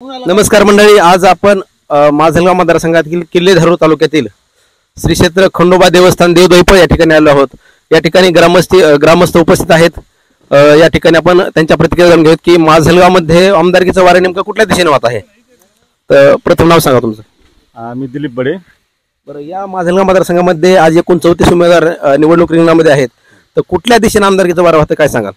नमस्कार मंडळी, आज आपण माझलगाव मतदारसंघातील किल्ले धारूर तालुक्यातील श्री क्षेत्र खंडोबा देवस्थान देवद्वैप या ठिकाणी आलो आहोत। या ठिकाणी ग्रामस्थ उपस्थित आहेत। या ठिकाणी आपण त्यांच्या प्रतिक्रिया जाणून घेऊत की माझलगाव मध्ये आमदारकीचा वारा नेमका कुठल्या दिशेने वाहत आहे। तर प्रथम नाव सांगा तुमचं। मी दिलीप बडे। बरं, या माझलगाव मतदारसंघामध्ये आज एकूण 34 उमेदवार निवडणूक रिंगणामध्ये आहेत, तर कुठल्या दिशेने आमदारकीचा वारा वाहत काय सांगाल।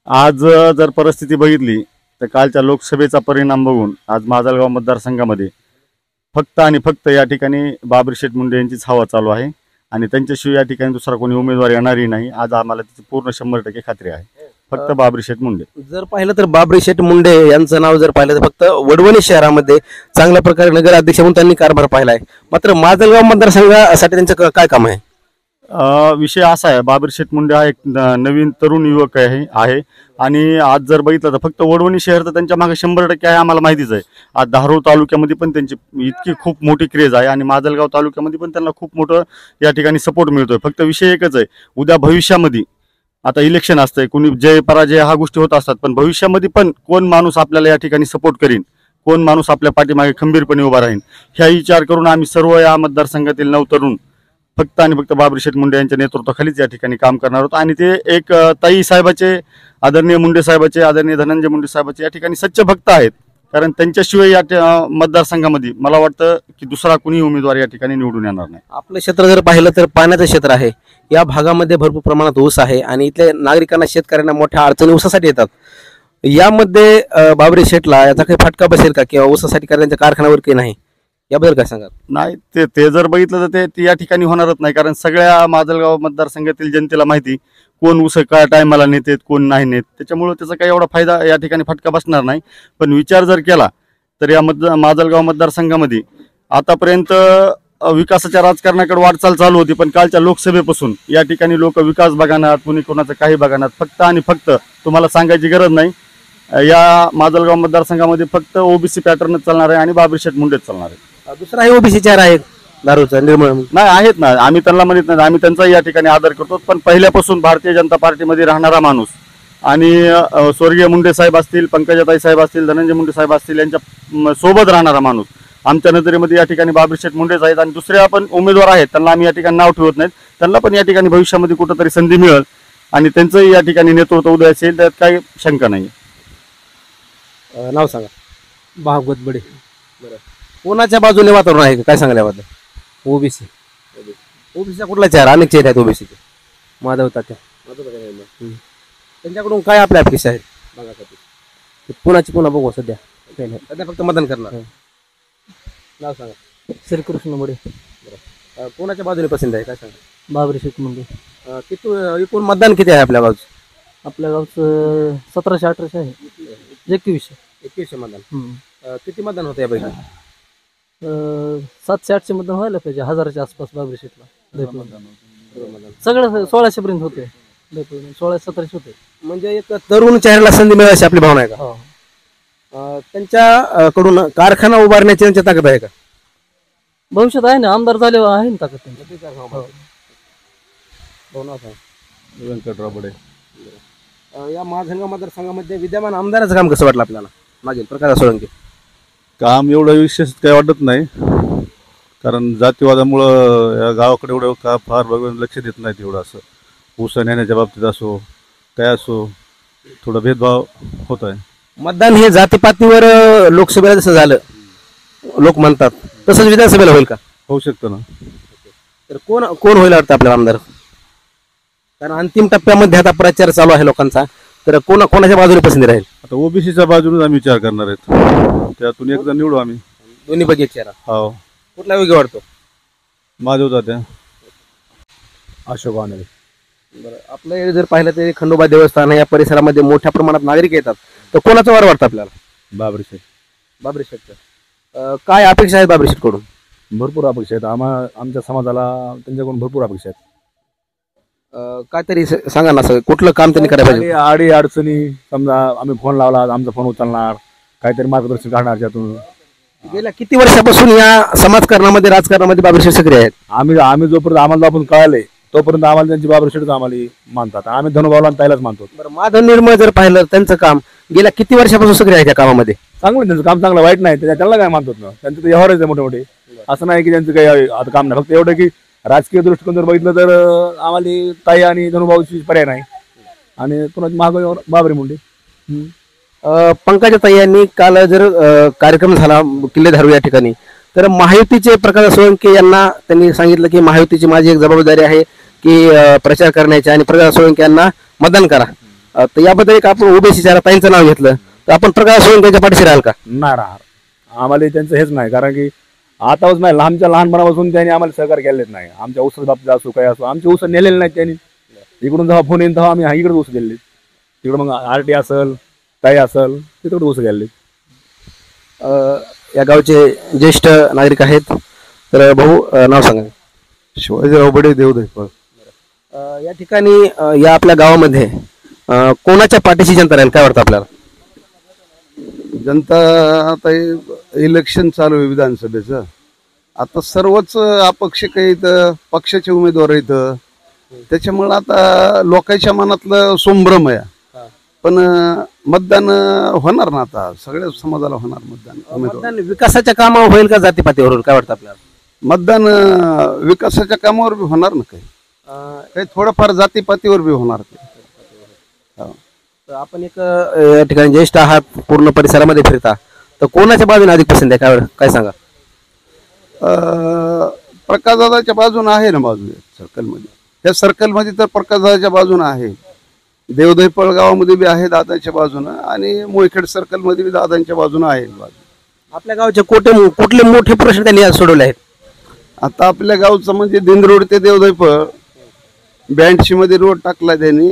आज जर परिस्थिती बघितली तर कालच्या लोकसभेचा परिणाम बघून आज माझलगाव मतदारसंघामध्ये फक्त आणि फक्त या ठिकाणी बाबरीशेठ मुंडे यांचीच हवा चालू आहे आणि त्यांच्याशिवाय या ठिकाणी दुसरा कोणी उमेदवार येणारही नाही। आज आम्हाला त्याची पूर्ण 100% खात्री आहे, फक्त बाबरीशेठ मुंडे। जर पाहिलं तर बाबरीशेठ मुंडे यांचं नाव जर पाहिलं तर फक्त वडवणी शहरामध्ये चांगल्या प्रकारे नगराध्यक्ष म्हणून त्यांनी कारभार पाहिला आहे, मात्र माझलगाव मतदारसंघासाठी त्यांचं काय काम आहे। विषय असा आहे, बाबरीशेठ मुंडे हा एक नवीन तरुण युवक आहे आणि आज जर बघितलं तर फक्त वडवणी शहर तर त्यांच्या मागे 100% आहे, आम्हाला माहितीच आहे। आज धारूर तालुक्यामध्ये पण त्यांची इतकी खूप मोठी क्रेज आहे आणि माझलगाव तालुक्यामध्ये पण त्यांना खूप मोठं या ठिकाणी सपोर्ट मिळतोय। फक्त विषय एकच आहे, उद्या भविष्यामध्ये आता इलेक्शन असतंय, कुणी जय पराजय हा गोष्टी होत असतात, पण भविष्यामध्ये पण कोण माणूस आपल्याला या ठिकाणी सपोर्ट करीन, कोण माणूस आपल्या पाठीमागे खंबीरपणे उभा राहील, ह्या विचार करून आम्ही सर्व या मतदारसंघातील 9 तरुण फक्त आणि फक्त बाबरीशेठ मुंडे यांच्या नेतृत्वाखालीच या ठिकाणी काम करणार आहोत। आणि ते एक ताई साहेबाचे, आदरणीय मुंडे साहेबाचे, आदरणीय धनंजय मुंडे साहेबाचे या ठिकाणी सच्चे भक्त आहेत, कारण त्यांच्याशिवाय या मतदारसंघामध्ये मला वाटतं की दुसरा कुणी उमेदवार या ठिकाणी निवडून येणार नाही। आपलं क्षेत्र जर पाहिलं तर पाण्याचं क्षेत्र आहे, या भागामध्ये भरपूर प्रमाणात ऊस आहे आणि इथल्या नागरिकांना, शेतकऱ्यांना मोठ्या अडचणी ऊसासाठी येतात। यामध्ये बाबरीशेठला याचा काही फटका बसेल का, किंवा ऊसासाठी त्यांच्या कारखान्यावर काही नाही, याबद्दल काय सांगाल। नाही, ते जर बघितलं तर ते या ठिकाणी होणारच नाही, कारण सगळ्या माझलगाव मतदारसंघातील जनतेला माहिती कोण ऊस काय टायमाला नेतेत, कोण नाही नेत, त्याच्यामुळे त्याचा काही एवढा फायदा या ठिकाणी फटका बसणार नाही। पण विचार जर केला तर या माझलगाव मतदारसंघामध्ये आतापर्यंत विकासाच्या राजकारणाकडे वाटचाल चालू होती, पण कालच्या लोकसभेपासून या ठिकाणी लोक विकास बघणार, कुणी कोणाचं काही बघणार, फक्त आणि फक्त तुम्हाला सांगायची गरज नाही, या माझलगाव मतदारसंघामध्ये फक्त ओबीसी पॅटर्नच चालणार आहे आणि बाबरीशेठ मुंडेच चालणार आहे। दुसरा हे ओबीसी चेहरा आहे दारूचा निर्मळ नाही आहेत ना, आम्ही त्यांना म्हणत नाही, आम्ही त्यांचाही या ठिकाणी आदर करतो, पण पहिल्यापासून भारतीय जनता पार्टीमध्ये राहणारा माणूस आणि स्वर्गीय मुंडे साहेब असतील, पंकजाताई साहेब असतील, धनंजय मुंडे साहेब असतील, यांच्या सोबत राहणारा माणूस आमच्या नजरेमध्ये या ठिकाणी बाबरीशेठ मुंडेच आहेत। आणि दुसरे पण उमेदवार आहेत, त्यांना आम्ही या ठिकाणी नाव ठेवत नाहीत, त्यांना पण या ठिकाणी भविष्यामध्ये कुठंतरी संधी मिळेल आणि त्यांचंही या ठिकाणी नेतृत्व उदय असेल, त्यात काही शंका नाही। नाव सांगा। भागवत बडे। बरं, कोणाच्या बाजूने वातावरण आहे काय सांगाल याबद्दल। ओबीसी। ओबीसीचा कुठला चेहरा, अनेक चेहरे आहेत ओबीसीचे। माधव तात्या। त्यांच्याकडून काय आपल्या अपेक्षा आहेत भागासाठी। पुन्हा बघू सध्या फक्त मतदान करणार। नाव सांगा। श्रीकृष्ण बडे। कोणाच्या बाजूने पसंत आहे काय सांगा। बाबरीशेठ मुंडे। किती एकूण मतदान किती आहे आपल्या गावचं। आपल्या गावचं 1700-1800 आहे। 2100 मतदान। किती मतदान होतं यापैकी। 700-800 मतदान व्हायला पाहिजे, 1000च्या आसपास बाबरीशेठला। सगळं 1600 पर्यंत होते, 1600-1700 होते। म्हणजे एक तरुण चेहऱ्याला संधी मिळायची आपली भावना आहे का। त्यांच्याकडून कारखाना उभारण्याची त्यांची ताकद आहे का। भविष्यात आहे ना, आमदार झाले आहे ना ताकद त्यांची। व्यंकटराव बडे। या माझलगाव मतदारसंघामध्ये विद्यमान आमदाराचं काम कसं वाटलं आपल्याला मागील प्रकाश सोळंके। काम एवढं विशेष काही वाटत नाही, कारण जातीवादामुळं या गावाकडे एवढं का फार बघून लक्ष देत नाहीत एवढं। असं ऊस नेण्याच्या बाबतीत असो काय असो, थोडा भेदभाव होत आहे। मतदान हे जातीपातीवर लोकसभेला जसं झालं लोक म्हणतात, तसंच विधानसभेला होईल का। होऊ शकतं ना। तर कोण होईल वाटतं आपल्याला आमदार, कारण अंतिम टप्प्यामध्ये आता प्रचार चालू आहे लोकांचा, तर कोणाच्या बाजूने पसंती राहील। आता ओबीसीच्या बाजूनच आम्ही विचार करणार आहेत, त्यातून एक जण निवडू आम्ही। दोन्ही पैकी एक चेहरा। हो। कुठला योग्य वाटतो। माझं तात्या। अशोक आनंद। बरं, आपलं जर पाहिलं तर खंडोबा देवस्थान या परिसरामध्ये मोठ्या प्रमाणात नागरिक येतात, तर कोणाचा वार वाटतं आपल्याला। बाबरीशेठ। बाबरीशेठचं काय अपेक्षा आहेत बाबरीशेठ कडून। भरपूर अपेक्षा आहेत आमच्या समाजाला त्यांच्याकडून भरपूर अपेक्षा आहेत। काहीतरी सांगा ना, असं कुठलं काम त्यांनी करायला पाहिजे। आडी अडचणी समजा आम्ही फोन लावला, आमचा फोन उचलणार, काहीतरी मार्गदर्शन करणार त्यातून। गेल्या किती वर्षापासून या समाजकारणामध्ये, राजकारणामध्ये बाबरीशेठ सक्रिय आहेत। आम्ही जोपर्यंत आम्हाला आपण कळाले तोपर्यंत आम्हाला त्यांची बाबरीशेठच आम्हाला मानतात, आम्ही धनुभावला ताईलाच मानतो। बरं, माधव निर्मळ जर पाहिलं त्यांचं काम गेल्या किती वर्षापासून सक्रिय आहे त्या कामामध्ये? चांगलं आहे त्यांचं काम, चांगलं वाईट नाही, त्यांना काय मानतात ना, त्यांचं तर व्यवहारच आहे मोठे मोठे. असं नाही की त्यांचं काही आता काम नाही, फक्त एवढं की राजकीय दृष्टिकोन जर बघितलं तर आम्हाला ताई आणि धनुभाऊची पर्याय नाही, आणि पुन्हा महागाई बाबरी मुंडे. पंकजाताई यांनी काल जर कार्यक्रम झाला किल्ले धारू या ठिकाणी, तर महायुतीचे प्रकाश सोळंके यांना त्यांनी सांगितलं की महायुतीची माझी एक जबाबदारी आहे की प्रचार करण्याची आणि प्रकाश सोळंके यांना मतदान करा. तर याबद्दल एक आपण ओबीसीच्या ताईंचं नाव घेतलं, तर आपण प्रकाश सोळंकेच्या पाठीशी राहाल का? नाही राहणार, आम्हाला त्यांचं हेच नाही, कारण की आताच नाही, आमच्या लहानपणापासून त्यांनी आम्हाला सहकार्य केलेच नाही. आमच्या ऊस बाबतीत असो काय असो, आमचे ऊस नेलेले नाहीत त्यांनी. इकडून जेव्हा फोन येईल तेव्हा आम्ही इकडे ऊस दिले, तिकडं मग आरटी असेल काही असेल तिकडे ऊस गेले. या गावचे ज्येष्ठ नागरिक आहेत, तर भाऊ नाव सांगा. शिवाजीराव बडे देवदैपळ. या ठिकाणी या आपल्या गावामध्ये कोणाच्या पाठीशी जनता राहील काय वाटतं आपल्याला? जनता आता इलेक्शन चालू आहे विधानसभेचं, आता सर्वच अपक्ष काही इथं पक्षाचे उमेदवार आहेत, त्याच्यामुळं आता लोकांच्या मनातलं संभ्रम आहे. पण मतदान होणार ना, आता सगळ्या समाजाला होणार मतदान. मतदान विकासाच्या कामावर होईल का जातीपातीवर काय वाटतं आपल्याला? मतदान विकासाच्या कामावर बी होणार ना, काही थोडंफार जातीपातीवर बी होणार ते. तर आपण एक या ठिकाणी ज्येष्ठ आहात, पूर्ण परिसरामध्ये फिरता, तर कोणाच्या बाजूने अधिक पसंत आहे काय सांगा? प्रकाशदादाच्या बाजूने आहे ना, बाजू सर्कलमध्ये, त्या सर्कलमध्ये तर प्रकाशदादाच्या बाजूने आहे. देवदैपळ गावामध्ये बी आहे दादांच्या बाजूनं, आणि मोयखेड सर्कलमध्ये बी दादांच्या बाजूने आहे बाजू. आपल्या गावचे कुठले मोठे प्रश्न त्यांनी आज सोडवले आहेत? आता आपल्या गावचं म्हणजे दिंडरोड ते देवदैपळ 82 मध्ये रोड टाकला त्यांनी,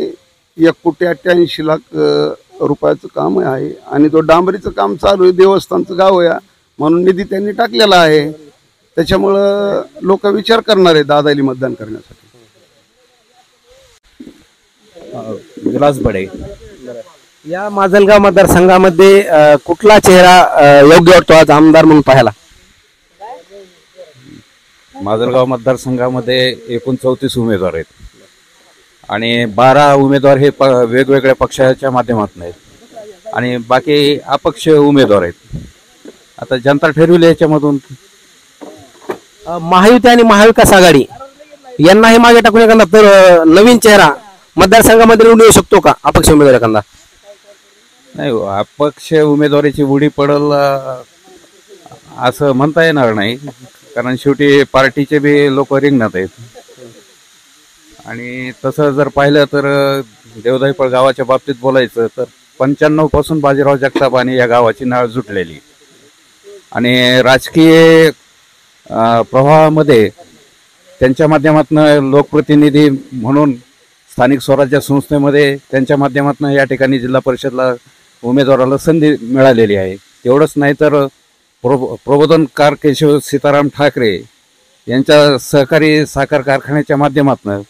1,88,00,000 रुपयाचं काम आहे, आणि तो डांबरीचं काम चालू आहे. देवस्थानचं गाव आहे म्हणून निधी त्यांनी टाकलेला आहे, त्याच्यामुळं लोक विचार करणार आहे दादाली मतदान करण्यासाठी. विलास बडे. या माजलगाव मतदारसंघामध्ये कुठला चेहरा योग्य वाटतो आज आमदार म्हणून पाहायला? माजलगाव मतदारसंघामध्ये एकूण 34 उमेदवार आहेत, आणि 12 उमेदवार हे वेगवेगळ्या पक्षाच्या माध्यमातून आहेत, आणि बाकी अपक्ष उमेदवार आहेत. आता जनता ठरविली याच्यामधून. महायुती आणि महाविकास आघाडी यांनाही मागे टाकून एखादा तर नवीन चेहरा मतदारसंघामध्ये निवडून येऊ शकतो का अपक्ष उमेदवार एखादा? नाही, अपक्ष उमेदवारीची उडी पडल असं म्हणता येणार नाही, कारण शेवटी पार्टीचे बी लोक रिंगणात आहेत. आणि तसं जर पाहिलं तर देवदैपळ गावाच्या बाबतीत बोलायचं तर 95 पासून बाजीराव जगताप आणि या गावाची नाळ जुटलेली, आणि राजकीय प्रवाहामध्ये त्यांच्या माध्यमातून लोकप्रतिनिधी म्हणून स्थानिक स्वराज्य संस्थेमध्ये त्यांच्या माध्यमातून या ठिकाणी जिल्हा परिषदला उमेदवाराला संधी मिळालेली आहे. एवढंच नाही तर प्रबोधनकार केशव सीताराम ठाकरे यांच्या सहकारी साखर कारखान्याच्या माध्यमातून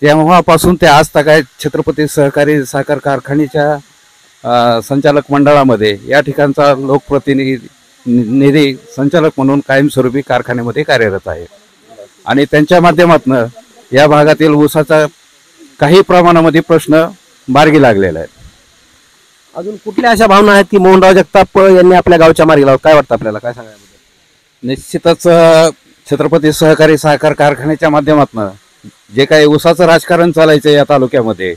तेव्हापासून ते आज तक छत्रपती सहकारी साखर कारखान्याच्या संचालक मंडळामध्ये या ठिकाणचा लोकप्रतिनिधी संचालक म्हणून कायमस्वरूपी कारखान्यामध्ये कार्यरत आहे, आणि त्यांच्या माध्यमातून या भागातील ऊसाचा काही प्रमाणामध्ये प्रश्न मार्गी लागलेला आहे. अजून कुठल्या अशा भावना आहेत की मोहनराव जगताप यांनी आपल्या गावच्या मार्गी लावलं काय वाटतं आपल्याला? काय सांगायला? निश्चितच छत्रपती सहकारी साखर कारखान्याच्या माध्यमातून जे काही ऊसाचं राजकारण चालायचं या तालुक्यामध्ये,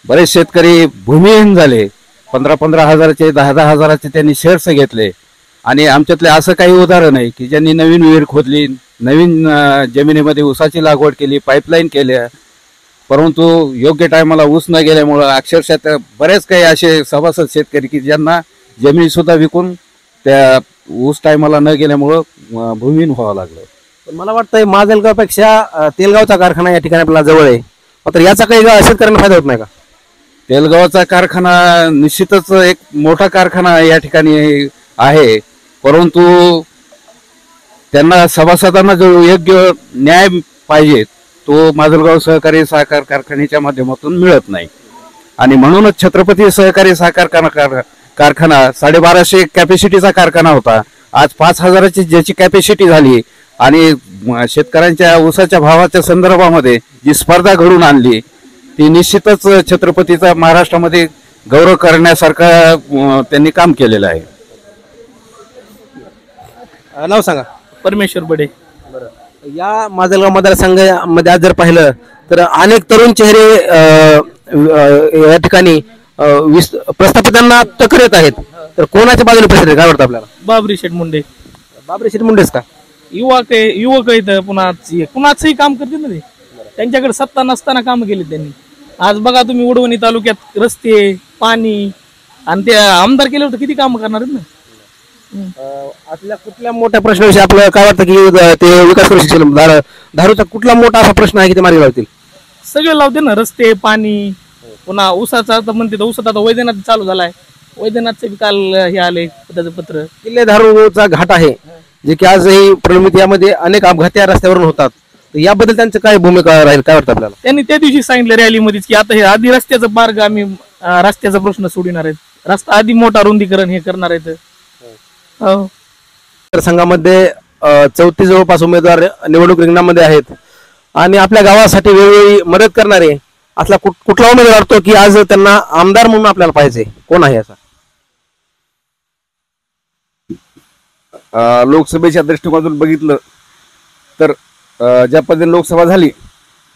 बरेच शेतकरी भूमिहीन झाले. 15-15 हजाराचे 10-10 हजाराचे त्यांनी शेअर्स घेतले, आणि आमच्यातले असं काही उदाहरण आहे की ज्यांनी नवीन विहीर खोदली, नवीन जमिनीमध्ये ऊसाची लागवड केली, पाईपलाईन केल्या, परंतु योग्य टायमाला ऊस न गेल्यामुळं अक्षरशः बरेच काही असे सभासद शेतकरी की ज्यांना जमीन सुद्धा विकून त्या ऊस टायमाला न गेल्यामुळं भूमिहीन व्हावं लागलं. मला वाटतं माजलगावपेक्षा तेलगावचा कारखाना या ठिकाणी आपल्याला जवळ आहे, मात्र याचा काही शेतकऱ्यांना फायदा होत नाही का? तेलगावचा कारखाना निश्चितच एक मोठा कारखाना या ठिकाणी आहे, परंतु त्यांना सभासदांना जो योग्य न्याय पाहिजे तो माजलगाव सहकारी साखर कारखान्याच्या माध्यमातून मिळत नाही, आणि म्हणूनच छत्रपती सहकारी साखर कारखाना 1250 कॅपॅसिटीचा कारखाना होता, आज 5000ची ज्याची कॅपॅसिटी झाली, आणि शेतकऱ्यांच्या ऊसाच्या भावाच्या संदर्भामध्ये जी स्पर्धा घडून आणली ती निश्चितच छत्रपतीचा महाराष्ट्रामध्ये गौरव करण्यासारखं त्यांनी काम केलेलं आहे. नाव सांगा. परमेश्वर बडे. या माजलगाव मतदारसंघामध्ये आज जर पाहिलं तर अनेक तरुण चेहरे या ठिकाणी प्रस्थापितांना टक्कर येत आहेत. तर कोणाच्या बाजूने प्रश्न काय वाटतं आपल्याला? बाबरी शेठ मुंडे. बाबरी शेठ मुंडेच का? युवक आहेत, पुन्हा कुणाचंही काम करतील ना ते. त्यांच्याकडे सत्ता नसताना काम केली त्यांनी. आज बघा तुम्ही वडवणी तालुक्यात रस्ते, पाणी, आणि ते आमदार केले होते किती काम करणार आहेत ना. आपल्या कुठल्या मोठ्या प्रश्नाविषयी आपल्याला काय वाटतं की ते विकास करू शकतील? धारूचा कुठला मोठा असा प्रश्न आहे की ते मार्गी लावतील? सगळे लावते ना, रस्ते, पाणी, पुन्हा ऊसाचा आता म्हणते तर ऊसात आता वैद्यनाथ चालू झालाय. वैद्यनाथचे बी काल हे आले त्याचं पत्र. किल्ले धारूचा घाट आहे जे की आजही प्रलंबित, यामध्ये अनेक अपघात या रस्त्यावरून होतात. तर याबद्दल त्यांचं काय भूमिका राहील, काय वाटतं आपल्याला? त्यांनी त्या दिवशी सांगितलं रॅलीमध्येच की आता हे आधी रस्त्याचं मार्ग आम्ही रस्त्याचा प्रश्न सोडणार आहेत. रस्ता आधी मोठा रुंदीकरण हे करणार आहेत. संघामध्ये 34 जवळपास उमेदवार निवडणूक रिंगणामध्ये आहेत आणि आपल्या गावासाठी वेळोवेळी मदत करणारे असला कुठला उमेदवार वाटतो की आज त्यांना आमदार म्हणून आपल्याला पाहिजे? कोण आहे असा? लोकसभेच्या दृष्टिकोनातून बघितलं तर ज्या पद्धतीने लोकसभा झाली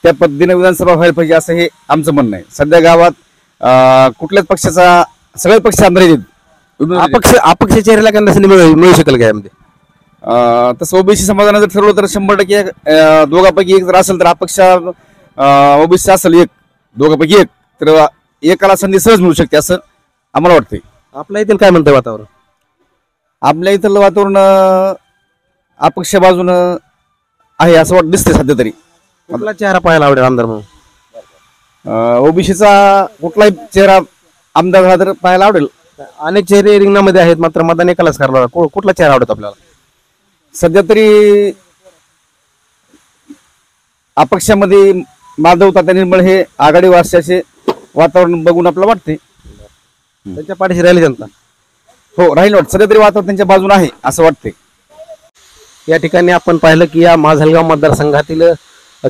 त्या पद्धतीने विधानसभा व्हायला पाहिजे असं हे आमचं म्हणणं आहे. सध्या गावात कुठल्याच पक्षाचा, सगळ्याच पक्ष आमदार येतील. अपक्ष चेहऱ्याला काही संधी मिळू शकेल का यामध्ये? तसं ओबीसी समाजानं जर ठरवलं तर 100% दोघांपैकी एक जर असेल तर अपक्ष ओबीसी असेल एक, दोघांपैकी एक, तर एकाला संधी सहज मिळू शकते असं आम्हाला वाटतंय. आपल्या इथं काय म्हणतंय वातावरण? आपल्या इथलं वातावरण अपक्ष बाजूनं आहे असं दिसते सध्या तरी. कुठला चेहरा पाहायला आवडेल आमदार म्हणून? ओबीसीचा कुठलाही चेहरा आमदार झाला तर पाहायला आवडेल. अनेक चेहरे रिंगणामध्ये आहेत मात्र मतदान एकालाच करायला. कुठला चेहरा आवडतो आपल्याला? सध्या तरी अपक्षामध्ये माधव तात्या निर्मळ हे आघाडी वर्षाचे वातावरण बघून आपल्याला वाटते. त्यांच्या पाठीशी राहिली जनता? हो, राहील वाटत. सध्या तरी वातावरण त्यांच्या बाजून आहे असं वाटते. या ठिकाणी आपण पाहिलं की या माजलगाव मतदारसंघातील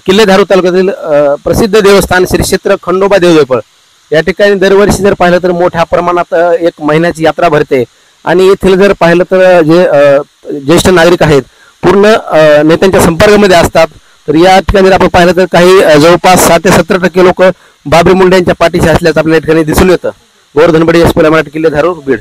किल्ले धारू तालुक्यातील प्रसिद्ध देवस्थान श्री क्षेत्र खंडोबा देवधैपळ या ठिकाणी दरवर्षी जर पाहिलं तर मोठ्या प्रमाणात एक महिन्याची यात्रा भरते आणि येथील जर पाहिलं तर जे ज्येष्ठ नागरिक आहेत पूर्ण नेत्यांच्या संपर्कामध्ये असतात. तर या ठिकाणी जर आपण पाहिलं तर काही जवळपास 60 ते 70% लोक बाबरी मुंडे यांच्या पाठीशी असल्याचं आपल्या ठिकाणी दिसून येतं. गोवर्धन बडे, मराठी, किल्ले धारू, बीड.